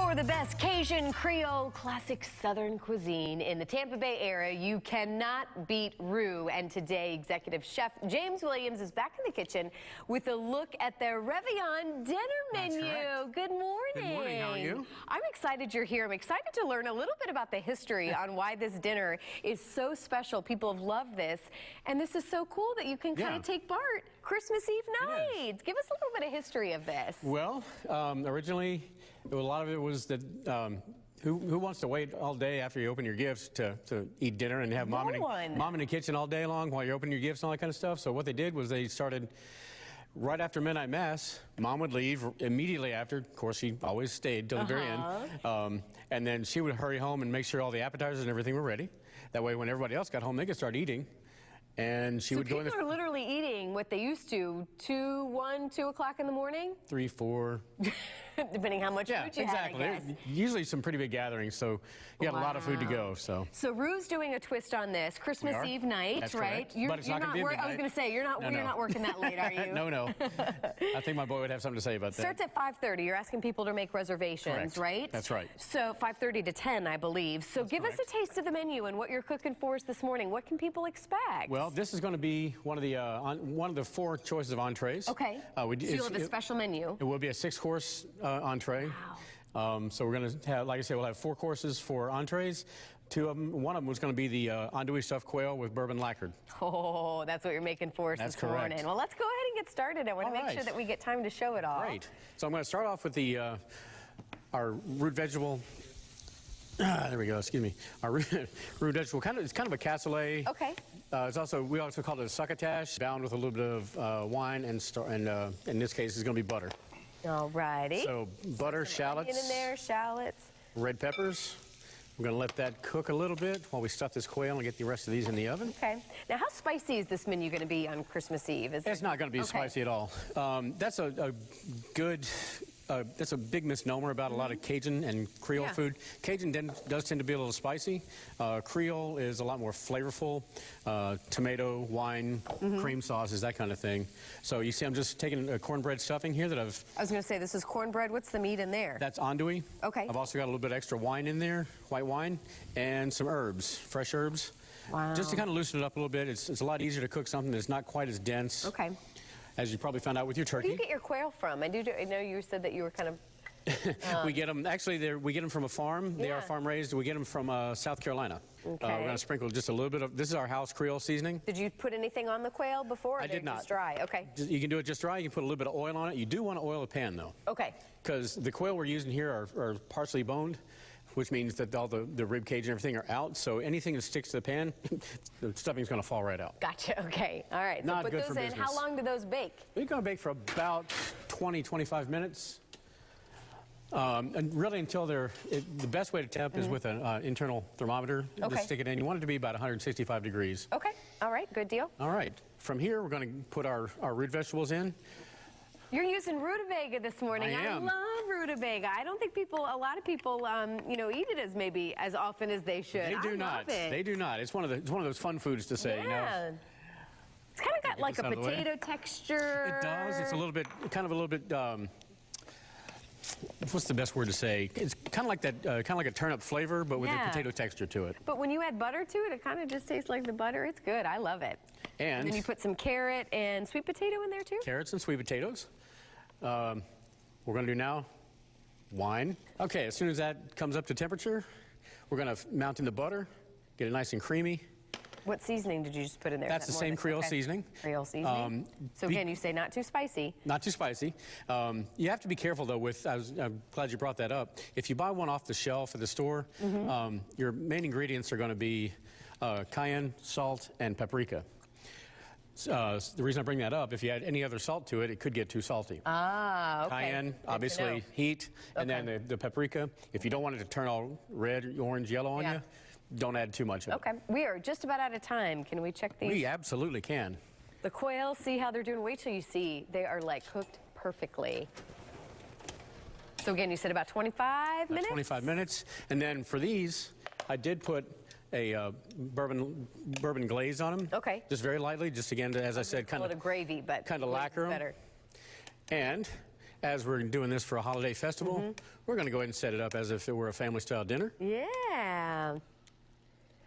For the best Cajun, Creole, classic Southern cuisine in the Tampa Bay area, you cannot beat Roux. And today, executive chef James Williams is back in the kitchen with a look at their Réveillon dinner menu. Good morning. Good morning. How are you? I'm excited you're here. I'm excited to learn a little bit about the history on why this dinner is so special. People have loved this. And this is so cool that you can kind of take part Christmas Eve night. Give us a little bit of history of this. Well, originally, a lot of it was that who wants to wait all day after you open your gifts to eat dinner and have mom in the kitchen all day long while you're opening your gifts and all that kind of stuff. So what they did was they started right after midnight mass. Mom would leave immediately after. Of course, she always stayed till the very end. And then she would hurry home and make sure all the appetizers and everything were ready. That way, when everybody else got home, they could start eating. And she would go in the... people are literally eating what they used to, 2 o'clock in the morning? 3, 4. Depending how much food you had, I guess. Usually some pretty big gatherings, so you got a lot of food to go. So Roux doing a twist on this Christmas Eve night, That's right? But it's not going to be midnight. I was going to say, you're not working that late, are you? No. I think my boy would have something to say about that. Starts at 5:30. You're asking people to make reservations, right? That's right. So 5:30 to 10, I believe. So give us a taste of the menu and what you're cooking for us this morning. What can people expect? Well, this is going to be one of the 4 choices of entrees. Okay. So you'll have a special menu. It will be a 6-course entree. Wow. So we're going to have, like I said, we'll have 4 courses for entrees. 2 of them, one of them was going to be the andouille stuffed quail with bourbon lacquered. Oh, that's what you're making for us this morning. Well, let's go ahead and get started. I want to make sure that we get time to show it all. Great. So I'm going to start off with the our root vegetable. There we go. Excuse me. Our root vegetable, it's kind of a cassoulet. Okay. We also call it a succotash, bound with a little bit of wine and in this case, it's going to be butter. All righty. So butter, shallots. In there, shallots. Red peppers. We're going to let that cook a little bit while we stuff this quail and get the rest of these in the oven. Okay. Now, how spicy is this menu going to be on Christmas Eve? It's not going to be spicy at all. That's a good... that's a big misnomer about a lot of Cajun and Creole food. Cajun does tend to be a little spicy. Creole is a lot more flavorful. Tomato, wine, cream sauces, that kind of thing. So you see I'm just taking a cornbread stuffing here that I was going to say, this is cornbread. What's the meat in there? That's andouille. Okay. I've also got a little bit extra wine in there, white wine, and some herbs, fresh herbs. Wow. Just to kind of loosen it up a little bit. It's a lot easier to cook something that's not quite as dense. Okay. As you probably found out with your turkey. Where do you get your quail from? I know you said that you were kind of... we get them, actually, we get them from a farm. They are farm raised. We get them from South Carolina. Okay. We're going to sprinkle just a little bit of, this is our house Creole seasoning. Did you put anything on the quail before? Or I did not. Just dry, okay. You can do it just dry. You can put a little bit of oil on it. You do want to oil the pan, though. Okay. Because the quail we're using here are partially boned, which means that all the rib cage and everything are out. So anything that sticks to the pan, the stuffing's going to fall right out. Gotcha. Okay. All right. So put those in. How long do those bake? They're going to bake for about 20, 25 minutes. And really until the best way to temp is with an internal thermometer. Just stick it in. You want it to be about 165 degrees. Okay. All right. Good deal. All right. From here, we're going to put our root vegetables in. You're using rutabaga this morning. I am. I love rutabaga. I don't think a lot of people, eat it as often as they should. They do not. They do not. It's one of those fun foods to say. Yeah. You know? It's kind of got like a potato texture. It does. It's a little bit, what's the best word to say? It's kind of like that, kind of like a turnip flavor, but with a potato texture to it. But when you add butter to it, it kind of just tastes like the butter. It's good. I love it. And then you put some carrot and sweet potato in there too? Carrots and sweet potatoes. We're going to do now wine. Okay, as soon as that comes up to temperature, we're going to mount in the butter, get it nice and creamy. What seasening did you just put in there? That's the same Creole seasoning. Creole seasoning. So again, you say not too spicy. Not too spicy. You have to be careful though with, I'm glad you brought that up. If you buy one off the shelf at the store, your main ingredients are going to be cayenne, salt, and paprika. The reason I bring that up, if you add any other salt to it, it could get too salty. Ah, okay. Cayenne, obviously, heat, and then the paprika. If you don't want it to turn all red, orange, yellow on you, don't add too much of it. Okay. We are just about out of time. Can we check these? We absolutely can. The quail, see how they're doing. Wait till you see. They are like cooked perfectly. So again, you said about 25 minutes? 25 minutes. And then for these, I did put a bourbon glaze on them. Okay. Just very lightly, just again, as I said, kind of a gravy, but kind of lacquer them. Better. And as we're doing this for a holiday festival, we're going to go ahead and set it up as if it were a family-style dinner. Yeah.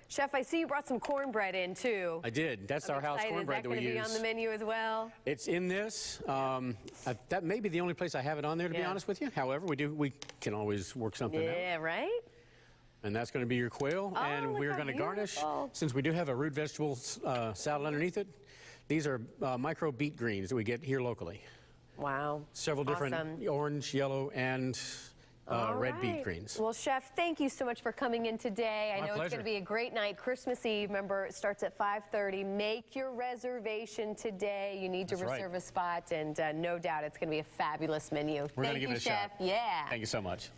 Chef, I see you brought some cornbread in, too. I did. That's our house cornbread that we use. Is that going to be on the menu as well? It's in this. That may be the only place I have it on there, to be honest with you. However, we can always work something out. Yeah, right? And that's going to be your quail. And we're going to garnish, since we do have a root vegetable salad underneath it, these are micro beet greens that we get here locally. Wow. Several different orange, yellow, and red beet greens. Well, Chef, thank you so much for coming in today. I know it's going to be a great night. Christmas Eve, remember, it starts at 5:30. Make your reservation today. You need to reserve a spot, and no doubt it's going to be a fabulous menu. We're going to give it a Chef. shot. Yeah. Thank you so much.